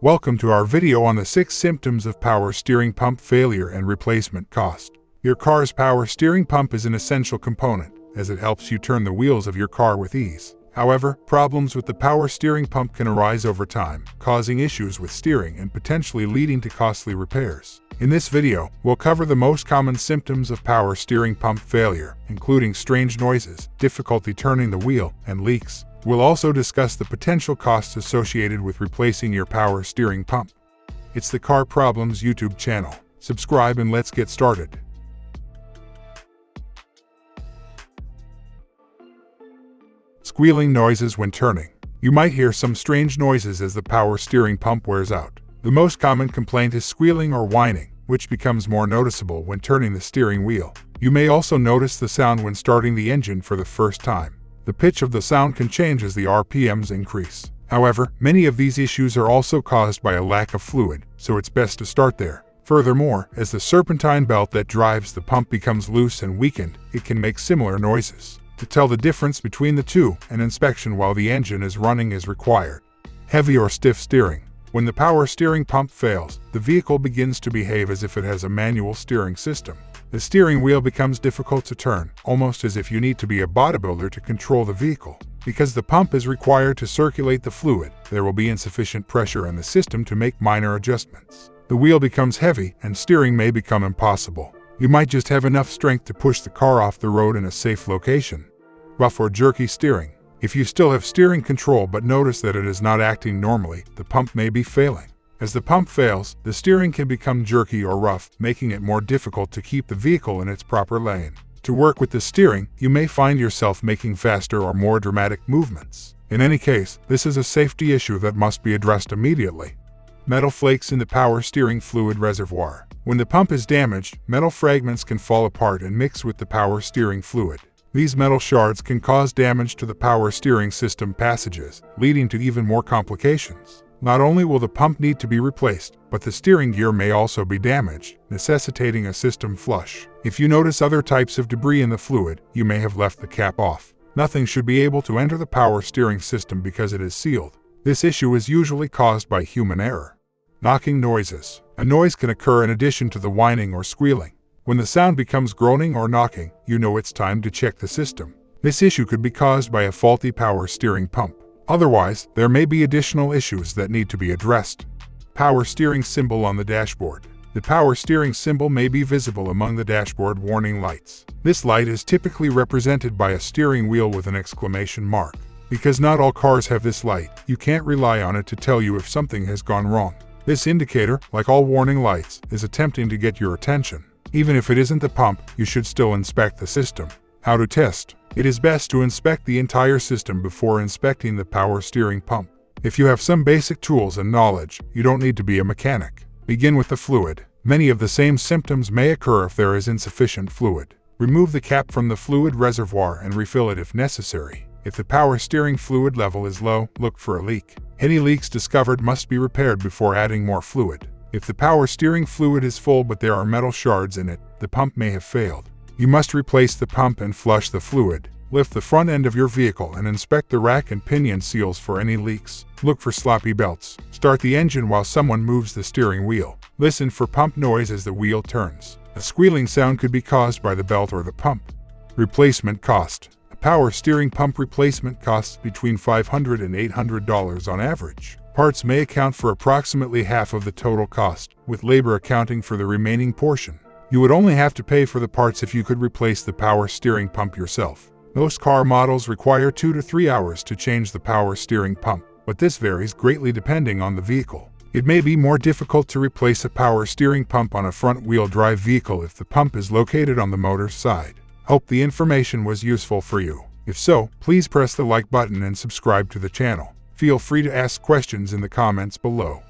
Welcome to our video on the 6 symptoms of power steering pump failure and replacement cost. Your car's power steering pump is an essential component, as it helps you turn the wheels of your car with ease. However, problems with the power steering pump can arise over time, causing issues with steering and potentially leading to costly repairs. In this video, we'll cover the most common symptoms of power steering pump failure, including strange noises, difficulty turning the wheel, and leaks. We'll also discuss the potential costs associated with replacing your power steering pump. It's the Car Problems YouTube channel. Subscribe and let's get started. Squealing noises when turning. You might hear some strange noises as the power steering pump wears out. The most common complaint is squealing or whining, which becomes more noticeable when turning the steering wheel. You may also notice the sound when starting the engine for the first time. The pitch of the sound can change as the RPMs increase. However, many of these issues are also caused by a lack of fluid, so it's best to start there. Furthermore, as the serpentine belt that drives the pump becomes loose and weakened, it can make similar noises. To tell the difference between the two, an inspection while the engine is running is required. Heavy or stiff steering. When the power steering pump fails, the vehicle begins to behave as if it has a manual steering system. The steering wheel becomes difficult to turn, almost as if you need to be a bodybuilder to control the vehicle. Because the pump is required to circulate the fluid, there will be insufficient pressure in the system to make minor adjustments. The wheel becomes heavy and steering may become impossible. You might just have enough strength to push the car off the road in a safe location. Rough or jerky steering. If you still have steering control but notice that it is not acting normally, the pump may be failing. As the pump fails, the steering can become jerky or rough, making it more difficult to keep the vehicle in its proper lane. To work with the steering, you may find yourself making faster or more dramatic movements. In any case, this is a safety issue that must be addressed immediately. Metal flakes in the power steering fluid reservoir. When the pump is damaged, metal fragments can fall apart and mix with the power steering fluid. These metal shards can cause damage to the power steering system passages, leading to even more complications. Not only will the pump need to be replaced, but the steering gear may also be damaged, necessitating a system flush. If you notice other types of debris in the fluid, you may have left the cap off. Nothing should be able to enter the power steering system because it is sealed. This issue is usually caused by human error. Knocking noises. A noise can occur in addition to the whining or squealing. When the sound becomes groaning or knocking, you know it's time to check the system. This issue could be caused by a faulty power steering pump. Otherwise, there may be additional issues that need to be addressed. Power steering symbol on the dashboard. The power steering symbol may be visible among the dashboard warning lights. This light is typically represented by a steering wheel with an exclamation mark. Because not all cars have this light, you can't rely on it to tell you if something has gone wrong. This indicator, like all warning lights, is attempting to get your attention. Even if it isn't the pump, you should still inspect the system. How to test. It is best to inspect the entire system before inspecting the power steering pump. If you have some basic tools and knowledge, you don't need to be a mechanic. Begin with the fluid. Many of the same symptoms may occur if there is insufficient fluid. Remove the cap from the fluid reservoir and refill it if necessary. If the power steering fluid level is low, look for a leak. Any leaks discovered must be repaired before adding more fluid. If the power steering fluid is full but there are metal shards in it, the pump may have failed. You must replace the pump and flush the fluid. Lift the front end of your vehicle and inspect the rack and pinion seals for any leaks. Look for sloppy belts. Start the engine while someone moves the steering wheel. Listen for pump noise as the wheel turns. A squealing sound could be caused by the belt or the pump. Replacement cost. A power steering pump replacement costs between $500 and $800 on average. Parts may account for approximately half of the total cost, with labor accounting for the remaining portion. You would only have to pay for the parts if you could replace the power steering pump yourself. Most car models require 2 to 3 hours to change the power steering pump, but this varies greatly depending on the vehicle. It may be more difficult to replace a power steering pump on a front-wheel drive vehicle if the pump is located on the motor's side. Hope the information was useful for you. If so, please press the like button and subscribe to the channel. Feel free to ask questions in the comments below.